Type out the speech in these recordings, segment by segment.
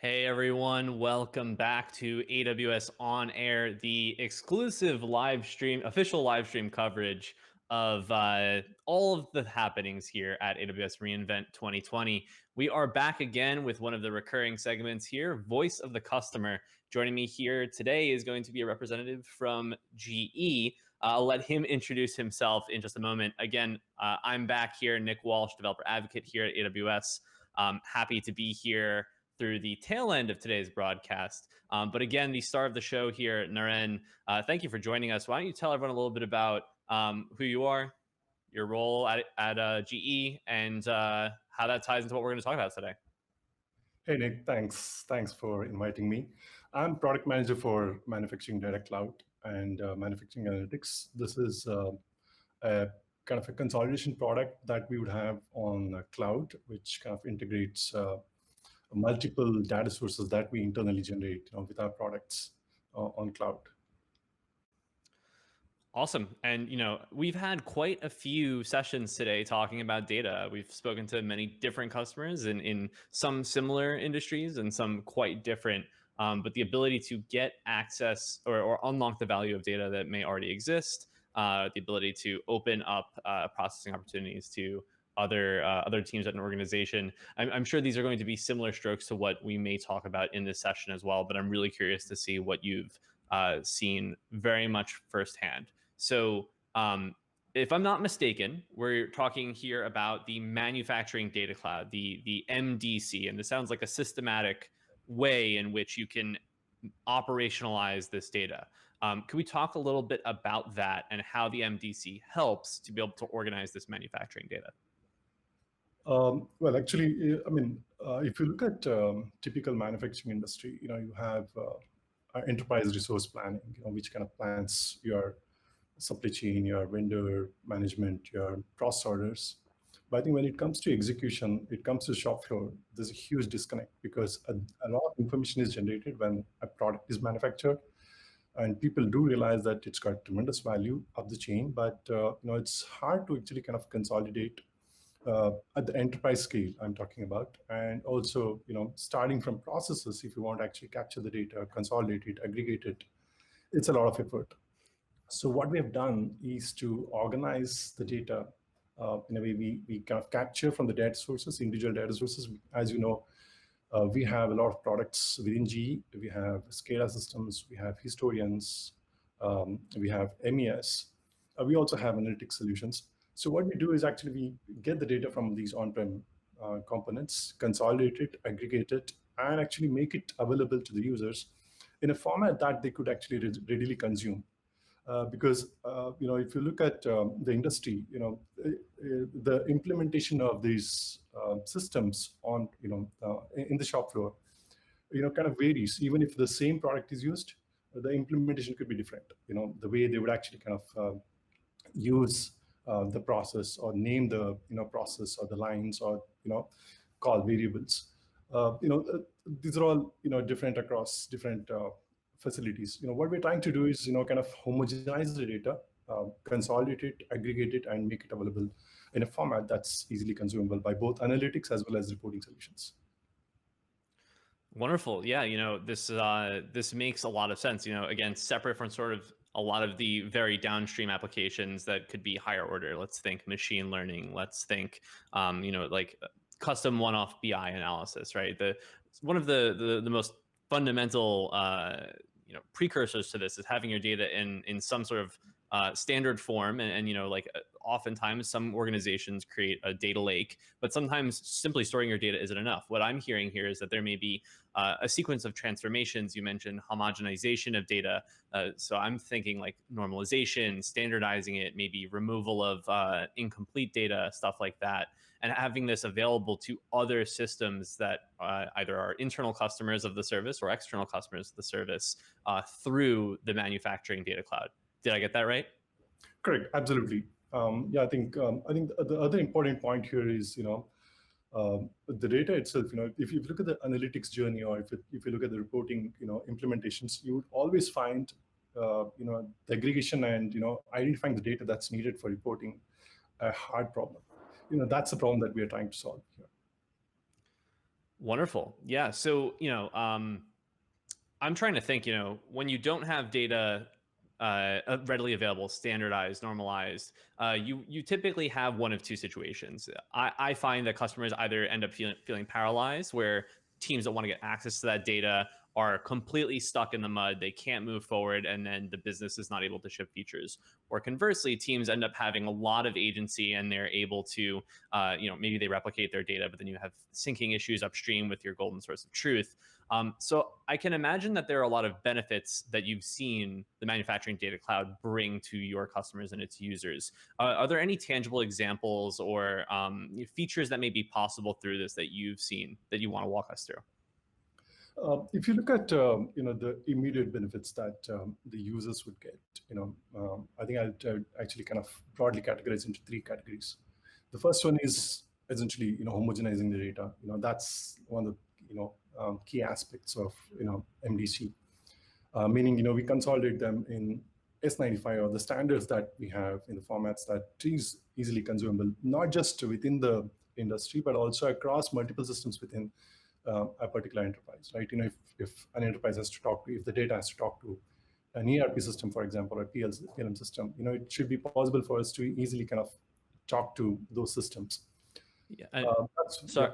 Hey everyone, welcome back to AWS On Air, the exclusive official live stream coverage of all of the happenings here at AWS reInvent 2020. We are back again with one of the recurring segments here, Voice of the Customer. Joining me here today is going to be a representative from GE. I'll let him introduce himself in just a moment. Again, I'm back here, Nick Walsh, developer advocate here at AWS. Happy to be here through the tail end of today's broadcast. But again, the star of the show here, Naren, thank you for joining us. Why don't you tell everyone a little bit about who you are, your role at GE, and how that ties into what we're going to talk about today. Hey, Nick, thanks. Thanks for inviting me. I'm product manager for Manufacturing Data Cloud and Manufacturing Analytics. This is a kind of a consolidation product that we would have on cloud, which kind of integrates multiple data sources that we internally generate with our products on cloud. Awesome. And, we've had quite a few sessions today talking about data. We've spoken to many different customers in some similar industries and some quite different. But the ability to get access or unlock the value of data that may already exist, the ability to open up processing opportunities to other teams at an organization. I'm sure these are going to be similar strokes to what we may talk about in this session as well, but I'm really curious to see what you've seen very much firsthand. So if I'm not mistaken, we're talking here about the Manufacturing Data Cloud, the MDC, and this sounds like a systematic way in which you can operationalize this data. Can we talk a little bit about that and how the MDC helps to be able to organize this manufacturing data? Well, actually, I mean, if you look at typical manufacturing industry, you have enterprise resource planning, which kind of plans your supply chain, your vendor management, your process orders. But I think when it comes to execution, it comes to shop floor, there's a huge disconnect because a lot of information is generated when a product is manufactured. And people do realize that it's got tremendous value of the chain, but it's hard to actually kind of consolidate at the enterprise scale I'm talking about. And also, starting from processes, if you want to actually capture the data, consolidate it, aggregate it, it's a lot of effort. So what we have done is to organize the data in a way we kind of capture from the data sources, individual data sources. As you know, we have a lot of products within GE. We have SCADA systems, we have historians, we have MES. We also have analytics solutions. So what we do is actually we get the data from these on-prem components, consolidate it, aggregate it, and actually make it available to the users in a format that they could actually readily consume. Because if you look at the industry, the implementation of these systems on in the shop floor, kind of varies. Even if the same product is used, the implementation could be different. The way they would actually kind of use the process or name the process or the lines or call variables. These are all different across different facilities. What we're trying to do is kind of homogenize the data, consolidate it, aggregate it, and make it available in a format that's easily consumable by both analytics as well as reporting solutions. Wonderful. Yeah, this makes a lot of sense. Again, separate from sort of a lot of the very downstream applications that could be higher order. Let's think machine learning. Let's think, like custom one-off BI analysis, right? One of the most fundamental precursors to this is having your data in some sort of standard form, and oftentimes some organizations create a data lake, but sometimes simply storing your data isn't enough. What I'm hearing here is that there may be a sequence of transformations. You mentioned homogenization of data, so I'm thinking like normalization, standardizing it, maybe removal of incomplete data, stuff like that, and having this available to other systems that either are internal customers of the service or external customers of the service through the Manufacturing Data Cloud. Did I get that right? Correct. Absolutely. I think the other important point here is the data itself. If you look at the analytics journey, or if you look at the reporting implementations, you would always find the aggregation and identifying the data that's needed for reporting a hard problem. That's the problem that we are trying to solve here. Wonderful. Yeah. So, I'm trying to think, when you don't have data readily available, standardized, normalized, you typically have one of two situations. I find that customers either end up feeling paralyzed, where teams that want to get access to that data are completely stuck in the mud. They can't move forward, and then the business is not able to ship features. Or conversely, teams end up having a lot of agency, and they're able to, maybe they replicate their data, but then you have syncing issues upstream with your golden source of truth. So I can imagine that there are a lot of benefits that you've seen the manufacturing data cloud bring to your customers and its users. Are there any tangible examples or features that may be possible through this that you've seen that you want to walk us through? If you look at the immediate benefits that the users would get, I think I'd actually kind of broadly categorize into three categories. The first one is essentially homogenizing the data. That's one of the key aspects of MDC, meaning we consolidate them in S95 or the standards that we have in the formats that is easily consumable, not just within the industry but also across multiple systems within a particular enterprise, right? If an enterprise has to talk to, if the data has to talk to an ERP system, for example, or a PLM system, it should be possible for us to easily kind of talk to those systems. Yeah. Yeah.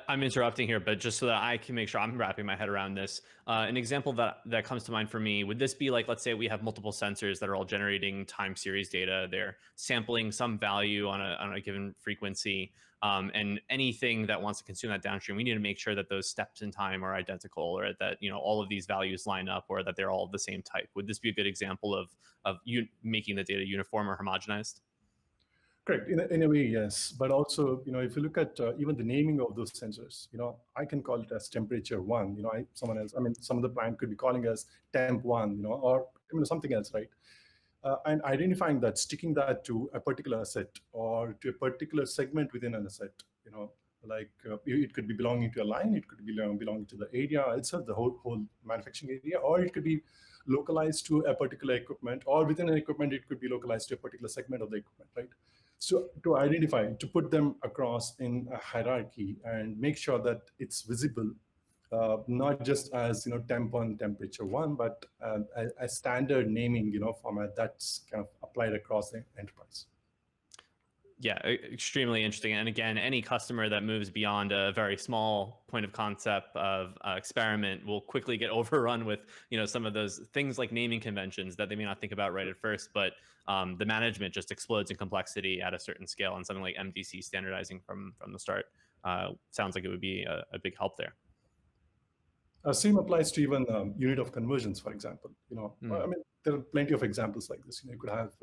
I'm interrupting here, but just so that I can make sure I'm wrapping my head around this, an example that comes to mind for me, would this be like, let's say we have multiple sensors that are all generating time series data. They're sampling some value on a given frequency, and anything that wants to consume that downstream, we need to make sure that those steps in time are identical, or that all of these values line up, or that they're all of the same type. Would this be a good example of you making the data uniform or homogenized? Correct. In a way, yes. But also, if you look at even the naming of those sensors, I can call it as temperature one. Someone else, some of the client could be calling us temp one, or something else, right? And identifying that, sticking that to a particular asset or to a particular segment within an asset, like it could be belonging to a line, it could be belonging to the area itself, the whole manufacturing area, or it could be localized to a particular equipment, or within an equipment, it could be localized to a particular segment of the equipment, right? So to identify, to put them across in a hierarchy and make sure that it's visible, not just as temp one, temperature one, but a standard naming format that's kind of applied across the enterprise. Yeah, extremely interesting. And again, any customer that moves beyond a very small point of concept of experiment will quickly get overrun with some of those things like naming conventions that they may not think about right at first, but the management just explodes in complexity at a certain scale, and something like MDC standardizing from the start sounds like it would be a big help there. Same applies to even unit of conversions, for example. There are plenty of examples like this. You could have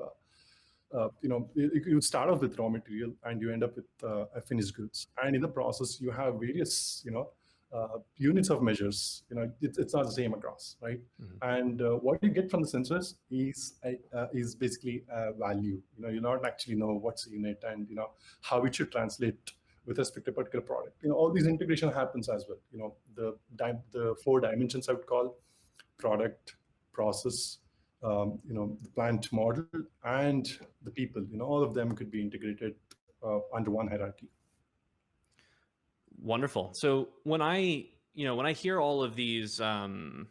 you start off with raw material and you end up with a finished goods, and in the process you have various units of measures. It's not the same across, right? And what you get from the sensors is basically a value. You not actually know what's the unit and how it should translate with respect to a particular product. All these integration happens as well. The 4 dimensions I would call: product, process, the plant model, and the people. All of them could be integrated under one hierarchy. Wonderful. So when I hear all of these, the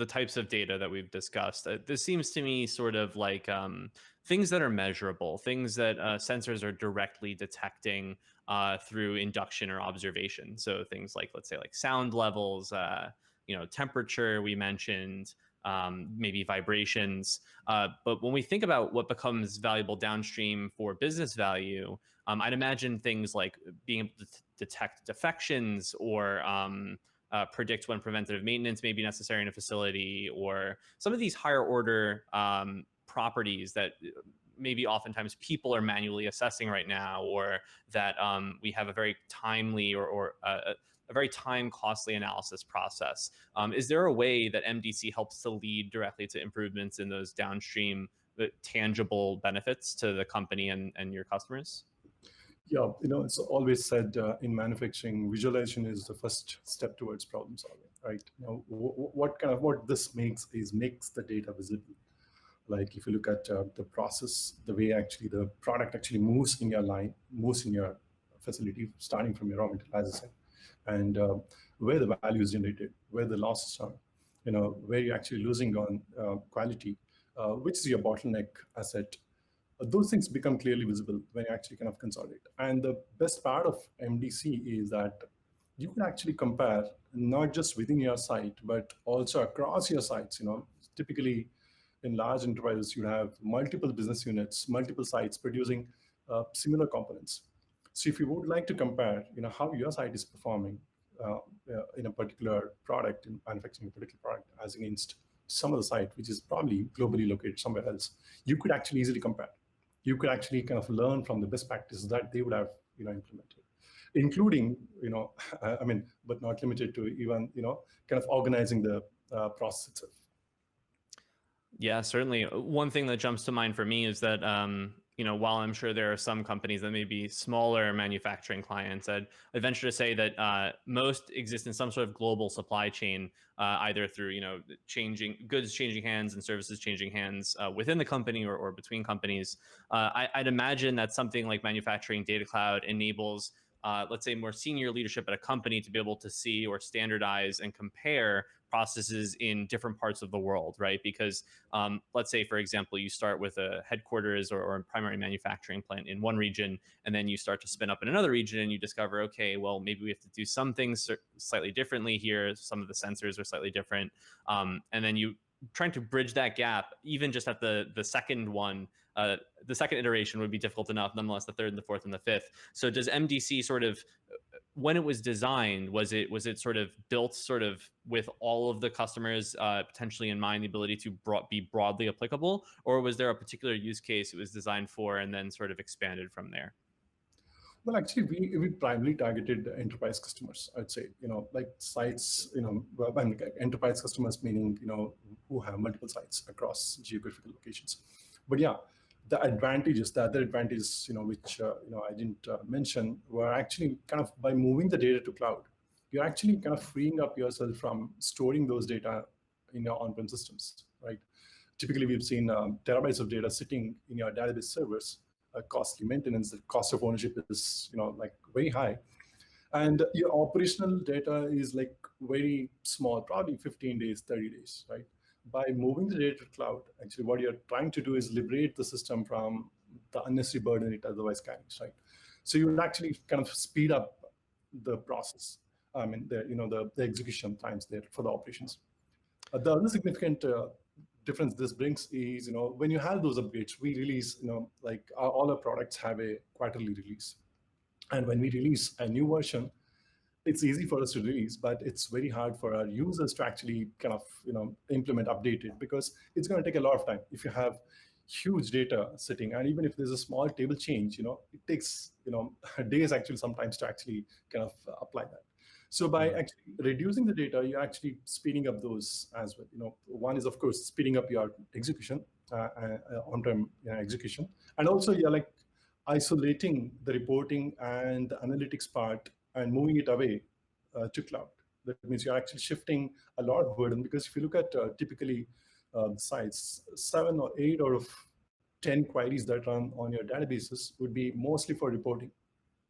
types of data that we've discussed, this seems to me sort of like things that are measurable, things that sensors are directly detecting through induction or observation. So things like, let's say, like sound levels, temperature we mentioned, maybe vibrations. But when we think about what becomes valuable downstream for business value, I'd imagine things like being able to detect defections, or predict when preventative maintenance may be necessary in a facility, or some of these higher order properties that maybe oftentimes people are manually assessing right now, or that we have a very timely or a very time costly analysis process. Is there a way that MDC helps to lead directly to improvements in those downstream tangible benefits to the company and your customers? Yeah, it's always said in manufacturing, visualization is the first step towards problem solving, right? What this makes the data visible. Like if you look at the process, the way actually the product actually moves in your line, moves in your facility, starting from your raw material, as I said. and where the value is generated, where the losses are, where you're actually losing on quality, which is your bottleneck asset. Those things become clearly visible when you actually kind of consolidate. And the best part of MDC is that you can actually compare not just within your site, but also across your sites. Typically in large enterprises, you have multiple business units, multiple sites producing similar components. So if you would like to compare, how your site is performing in a particular product, in manufacturing a particular product, as against some other site, which is probably globally located somewhere else, you could actually easily compare. You could actually kind of learn from the best practices that they would have, implemented, including, but not limited to even, kind of organizing the process itself. Yeah, certainly. One thing that jumps to mind for me is that, while I'm sure there are some companies that may be smaller manufacturing clients, I'd venture to say that most exist in some sort of global supply chain, either through, goods changing hands and services changing hands within the company or between companies. I'd imagine that something like manufacturing data cloud enables, let's say, more senior leadership at a company to be able to see or standardize and compare processes in different parts of the world, right? Because let's say, for example, you start with a headquarters or a primary manufacturing plant in one region, and then you start to spin up in another region, and you discover, okay, well, maybe we have to do some things slightly differently here. Some of the sensors are slightly different. And then you trying to bridge that gap, even just at the second one, the second iteration would be difficult enough. Nonetheless, the third and the fourth and the fifth. So does MDC sort of, when it was designed, was it sort of built sort of with all of the customers potentially in mind, the ability to be broadly applicable, or was there a particular use case it was designed for and then sort of expanded from there? Well, actually, we primarily targeted the enterprise customers, I'd say, like sites, enterprise customers, meaning, who have multiple sites across geographical locations. But yeah, the other advantages, which, I didn't mention, were actually kind of by moving the data to cloud, you're actually kind of freeing up yourself from storing those data in your on-prem systems, right? Typically, we've seen terabytes of data sitting in your database servers, costly maintenance, the cost of ownership is, like very high. And your operational data is like very small, probably 15 days, 30 days, right? By moving the data to cloud, actually what you're trying to do is liberate the system from the unnecessary burden it otherwise carries, right? So you will actually kind of speed up the process. I mean, the execution times there for the operations. The other significant difference this brings is, when you have those upgrades, we release, like all our products have a quarterly release. And when we release a new version, it's easy for us to release, but it's very hard for our users to actually kind of, implement, update it, because it's going to take a lot of time. If you have huge data sitting, and even if there's a small table change, it takes, days actually sometimes to actually kind of apply that. So by actually reducing the data, you're actually speeding up those as well. One is, of course, speeding up your execution, on-prem execution. And also you're like isolating the reporting and the analytics part and moving it away to cloud. That means you're actually shifting a lot of burden, because if you look at typically sites, 7 or 8 out of 10 queries that run on your databases would be mostly for reporting,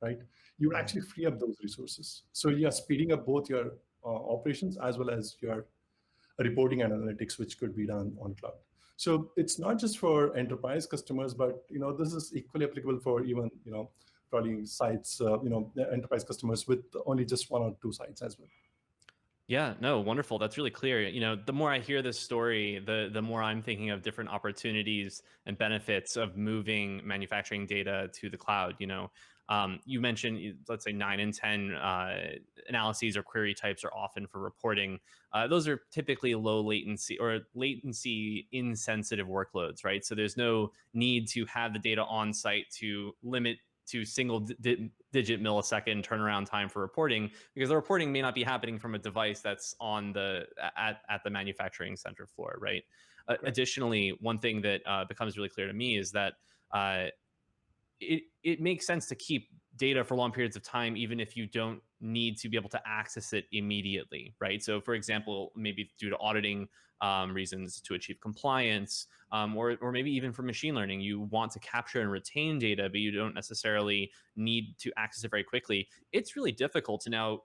right? You would actually free up those resources. So you're speeding up both your operations as well as your reporting and analytics, which could be done on cloud. So it's not just for enterprise customers, but this is equally applicable for even probably sites, enterprise customers with only just 1 or 2 sites as well. Yeah, no, wonderful. That's really clear. The more I hear this story, the more I'm thinking of different opportunities and benefits of moving manufacturing data to the cloud. You mentioned, let's say 9 and 10 analyses or query types are often for reporting. Those are typically low latency or latency insensitive workloads, right? So there's no need to have the data on site to limit to single digit millisecond turnaround time for reporting, because the reporting may not be happening from a device that's on at the manufacturing center floor, right? Additionally, one thing that becomes really clear to me is that it makes sense to keep data for long periods of time, even if you don't need to be able to access it immediately, right? So, for example, maybe due to auditing reasons to achieve compliance, or maybe even for machine learning, you want to capture and retain data, but you don't necessarily need to access it very quickly. It's really difficult to now,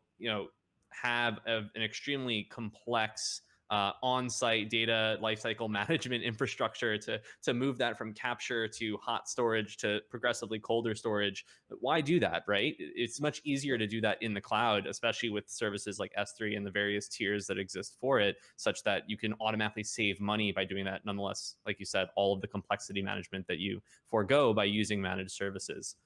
have an extremely complex on-site data lifecycle management infrastructure to move that from capture to hot storage to progressively colder storage. Why do that, right? It's much easier to do that in the cloud, especially with services like S3 and the various tiers that exist for it, such that you can automatically save money by doing that. Nonetheless, like you said, all of the complexity management that you forego by using managed services.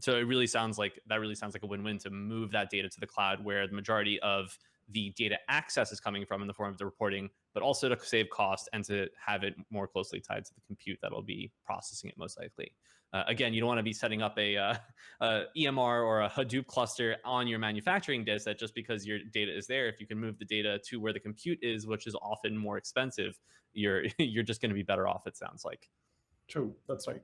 So it really sounds like a win-win to move that data to the cloud, where the majority of the data access is coming from in the form of the reporting, but also to save cost and to have it more closely tied to the compute that'll be processing it most likely. Again, you don't want to be setting up a EMR or a Hadoop cluster on your manufacturing data set just because your data is there. If you can move the data to where the compute is, which is often more expensive, you're just going to be better off, it sounds like. True, that's right.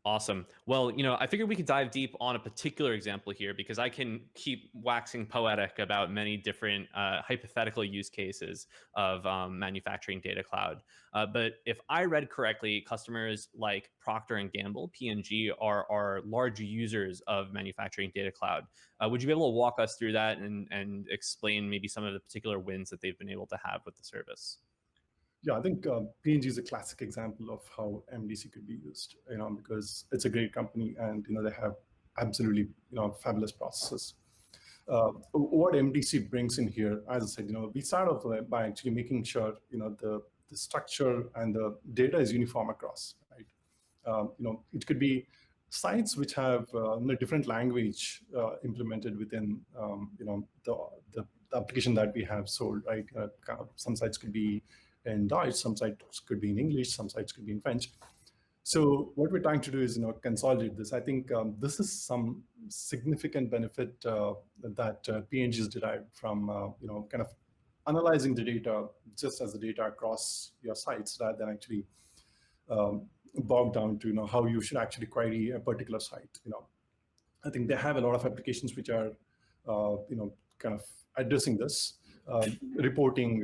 Awesome. Well, I figured we could dive deep on a particular example here because I can keep waxing poetic about many different hypothetical use cases of manufacturing data cloud. But if I read correctly, customers like Procter and Gamble, P&G, are large users of manufacturing data cloud. Would you be able to walk us through that and explain maybe some of the particular wins that they've been able to have with the service? Yeah, I think P&G is a classic example of how MDC could be used, because it's a great company and, they have absolutely, fabulous processes. What MDC brings in here, as I said, we start off by actually making sure, the structure and the data is uniform across, right? It could be sites which have different language implemented within, the application that we have sold, right? Some sites could be in Dutch, some sites could be in English, some sites could be in French. So what we're trying to do is, consolidate this. I think this is some significant benefit that P&G has derived from, kind of analyzing the data just as the data across your sites, rather than actually bogged down to, how you should actually query a particular site. I think they have a lot of applications which are, kind of addressing this. Reporting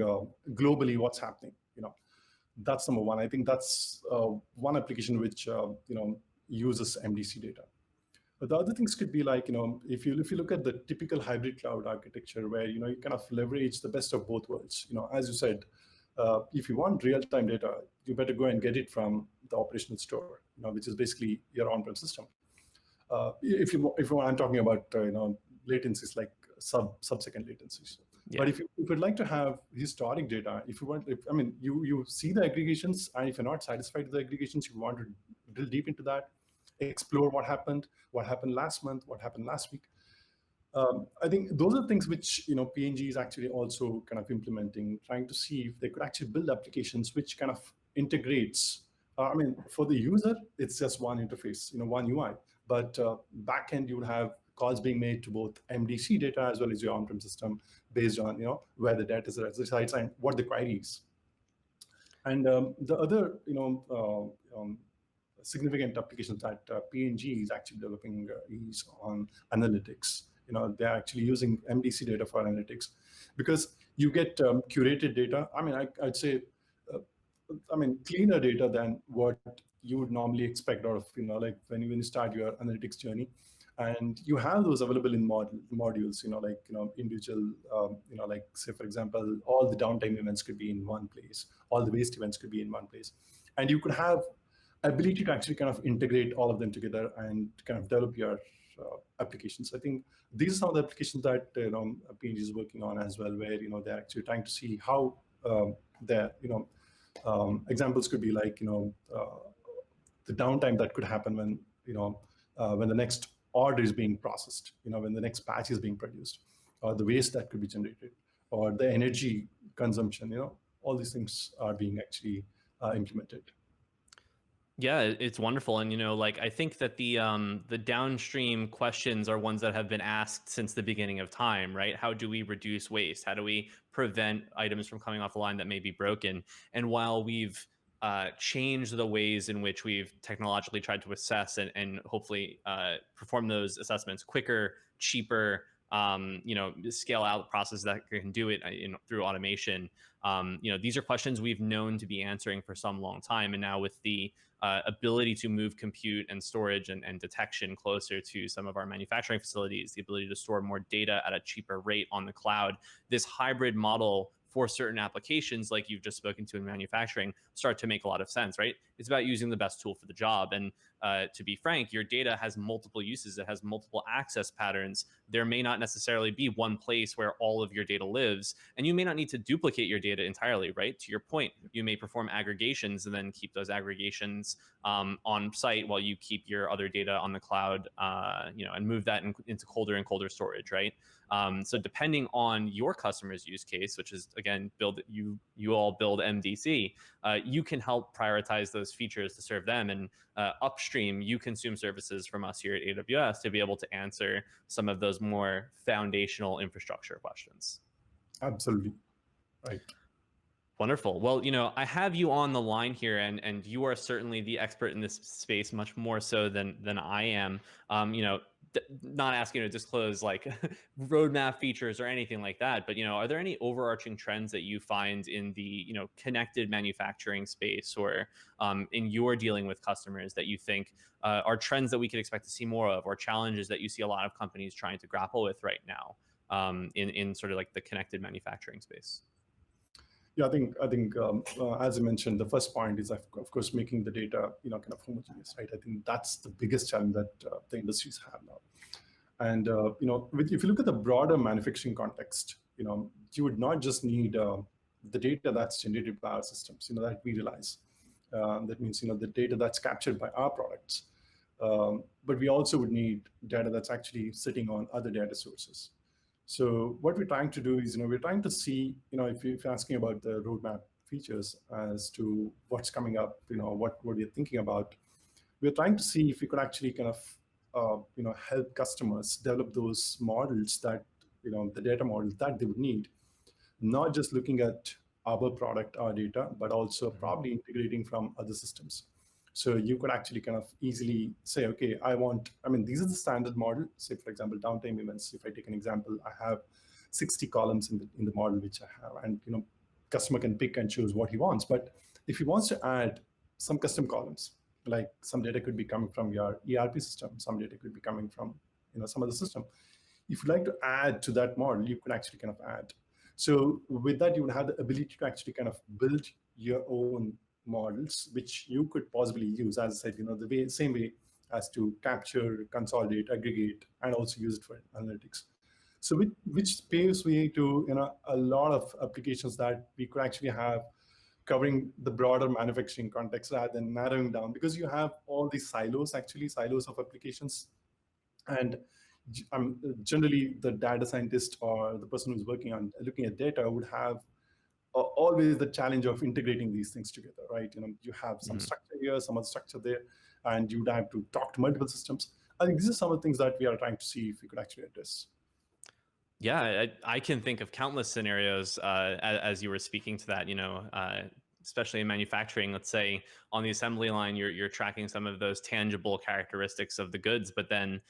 globally what's happening. That's number one. I think that's one application which uses MDC data. But the other things could be like, if you look at the typical hybrid cloud architecture, where you kind of leverage the best of both worlds. As you said, if you want real-time data, you better go and get it from the operational store, which is basically your on-prem system. I'm talking about latencies like sub-second latencies. Yeah. But if you'd like to have historic data, you see the aggregations, and if you're not satisfied with the aggregations, you want to drill deep into that, explore what happened last month, what happened last week. I think those are things which P&G is actually also kind of implementing, trying to see if they could actually build applications which kind of integrates. For the user, it's just one interface, one UI. But backend, you would have calls being made to both MDC data as well as your on-prem system, based on where the data resides and what the query is. And the other significant applications that P&G is actually developing is on analytics. They're actually using MDC data for analytics, because you get curated data. I'd say, cleaner data than what you would normally expect out of, like when you start your analytics journey. And you have those available in modules, individual, like say, for example, all the downtime events could be in one place, all the waste events could be in one place. And you could have ability to actually kind of integrate all of them together and kind of develop your applications. I think these are some of the applications that P&G is working on as well, where they're actually trying to see how examples could be like the downtime that could happen when when the next order is being processed, when the next batch is being produced, or the waste that could be generated, or the energy consumption. All these things are being actually implemented. Yeah, it's wonderful. And, I think that the downstream questions are ones that have been asked since the beginning of time, right? How do we reduce waste? How do we prevent items from coming off the line that may be broken? And while we've change the ways in which we've technologically tried to assess and hopefully perform those assessments quicker, cheaper, scale out the process that can do it through automation. These are questions we've known to be answering for some long time. And now with the ability to move compute and storage and detection closer to some of our manufacturing facilities, the ability to store more data at a cheaper rate on the cloud, this hybrid model for certain applications like you've just spoken to in manufacturing start to make a lot of sense, right? It's about using the best tool for the job. And to be frank, your data has multiple uses. It has multiple access patterns. There may not necessarily be one place where all of your data lives, and you may not need to duplicate your data entirely, right? To your point, you may perform aggregations and then keep those aggregations on site while you keep your other data on the cloud, and move that into colder and colder storage, right? So depending on your customer's use case, which is again, you all build MDC, you can help prioritize those features to serve them. And upstream, you consume services from us here at AWS to be able to answer some of those more foundational infrastructure questions. Absolutely. Right. Wonderful. Well, I have you on the line here, and you are certainly the expert in this space, much more so than I am. Not asking you to disclose like roadmap features or anything like that, but are there any overarching trends that you find in the connected manufacturing space or in your dealing with customers that you think are trends that we could expect to see more of, or challenges that you see a lot of companies trying to grapple with right now in sort of like the connected manufacturing space? Yeah, I think as I mentioned, the first point is of course making the data kind of homogeneous, right? I think that's the biggest challenge that the industries have now. And if you look at the broader manufacturing context, you would not just need the data that's generated by our systems, that we realize. That means the data that's captured by our products, but we also would need data that's actually sitting on other data sources. So what we're trying to do is, we're trying to see, if you're asking about the roadmap features as to what's coming up, what you're thinking about, we're trying to see if we could actually kind of, help customers develop those models that, the data models that they would need, not just looking at our product, our data, but also probably integrating from other systems. So you could actually kind of easily say, okay, these are the standard model. Say, for example, downtime events. If I take an example, I have 60 columns in the model which I have, and customer can pick and choose what he wants. But if he wants to add some custom columns, like some data could be coming from your ERP system, some data could be coming from some other system. If you'd like to add to that model, you could actually kind of add. So with that, you would have the ability to actually kind of build your own models, which you could possibly use, as I said, the same way as to capture, consolidate, aggregate, and also use it for analytics. So which paves way to a lot of applications that we could actually have covering the broader manufacturing context rather than narrowing down, because you have all these silos of applications. And generally the data scientist or the person who's working on looking at data would have always the challenge of integrating these things together, right? You have some structure here, some other structure there, and you would have to talk to multiple systems. I think these are some of the things that we are trying to see if we could actually address. Yeah, I can think of countless scenarios as you were speaking to that, especially in manufacturing. Let's say on the assembly line, you're tracking some of those tangible characteristics of the goods, but then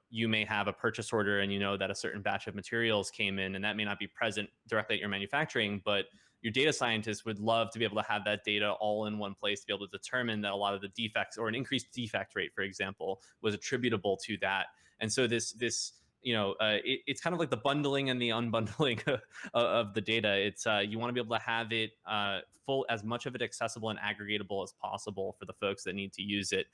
you may have a purchase order and that a certain batch of materials came in, and that may not be present directly at your manufacturing, but your data scientists would love to be able to have that data all in one place to be able to determine that a lot of the defects or an increased defect rate, for example, was attributable to that. And so it's kind of like the bundling and the unbundling of the data. It's you want to be able to have it as much of it accessible and aggregatable as possible for the folks that need to use it,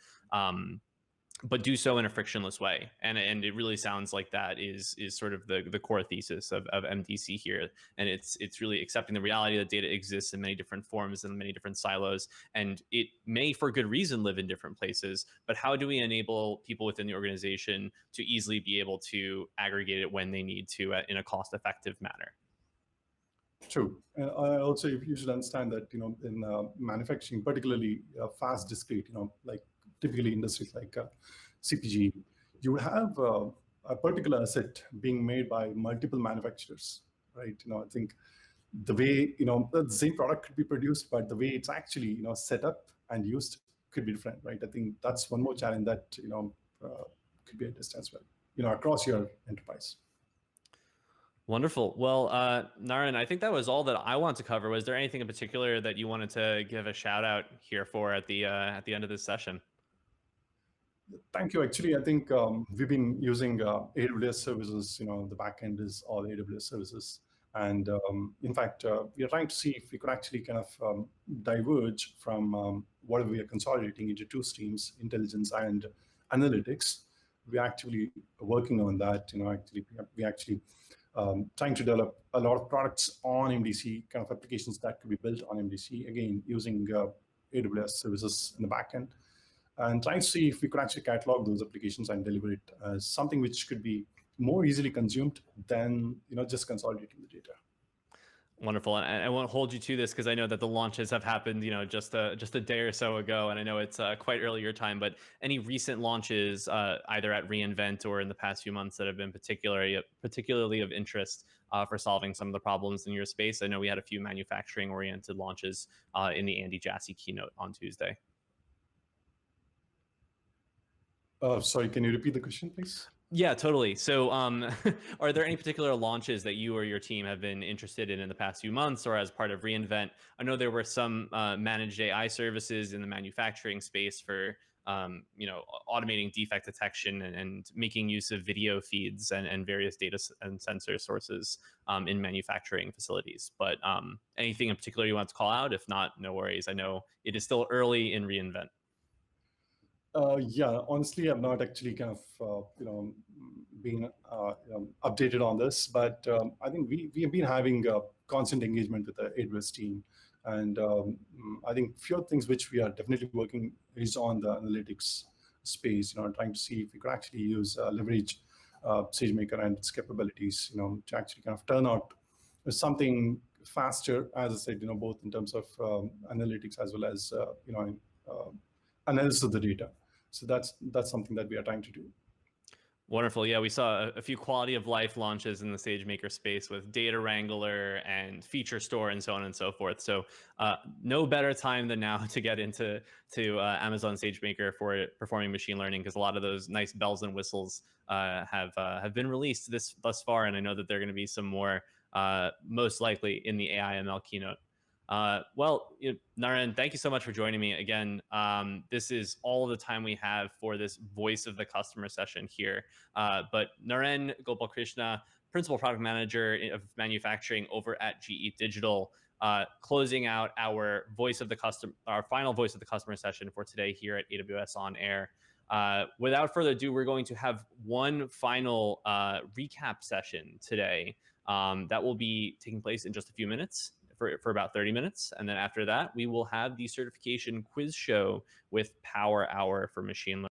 but do so in a frictionless way. And it really sounds like that is sort of the core thesis of MDC here. And it's really accepting the reality that data exists in many different forms and many different silos, and it may, for good reason, live in different places. But how do we enable people within the organization to easily be able to aggregate it when they need to in a cost-effective manner? True. And I also, you should understand that, in manufacturing, particularly fast discrete, like typically industries like CPG, you would have a particular asset being made by multiple manufacturers, right? I think the way, the same product could be produced, but the way it's actually, set up and used could be different, right? I think that's one more challenge that, could be addressed as well, across your enterprise. Wonderful. Well, Naren, I think that was all that I want to cover. Was there anything in particular that you wanted to give a shout out here for at the end of this session? Thank you. Actually, I think we've been using AWS services. The backend is all AWS services. And in fact, we are trying to see if we could actually kind of diverge from whatever we are consolidating into two streams, intelligence and analytics. We're actively working on that. We actually trying to develop a lot of products on MDC, kind of applications that could be built on MDC, again, using AWS services in the backend, and trying to see if we could actually catalog those applications and deliver it as something which could be more easily consumed than just consolidating the data. Wonderful. And I won't hold you to this because I know that the launches have happened, just a day or so ago, and I know it's quite early your time. But any recent launches, either at reInvent or in the past few months, that have been particularly of interest for solving some of the problems in your space? I know we had a few manufacturing-oriented launches in the Andy Jassy keynote on Tuesday. Sorry, can you repeat the question, please? Yeah, totally. So are there any particular launches that you or your team have been interested in the past few months or as part of reInvent? I know there were some managed AI services in the manufacturing space for automating defect detection and making use of video feeds and various data and sensor sources in manufacturing facilities. But anything in particular you want to call out? If not, no worries. I know it is still early in reInvent. Yeah, honestly, I've not actually kind of been updated on this, but I think we have been having constant engagement with the AWS team, and I think few things which we are definitely working is on the analytics space. Trying to see if we could actually use leverage SageMaker and its capabilities, to actually kind of turn out something faster, as I said, both in terms of analytics as well as analysis of the data. So that's something that we are trying to do. Wonderful. Yeah, we saw a few quality of life launches in the SageMaker space with Data Wrangler and Feature Store and so on and so forth. So no better time than now to get into Amazon SageMaker for performing machine learning, because a lot of those nice bells and whistles have been released thus far, and I know that there are going to be some more most likely in the AI ML keynote. Well, Naren, thank you so much for joining me again. This is all the time we have for this Voice of the Customer session here. But Naren Gopalkrishna, Principal Product Manager of Manufacturing over at GE Digital, closing out our final Voice of the Customer session for today here at AWS On Air. Without further ado, we're going to have one final recap session today that will be taking place in just a few minutes. For about 30 minutes. And then after that, we will have the certification quiz show with Power Hour for machine learning.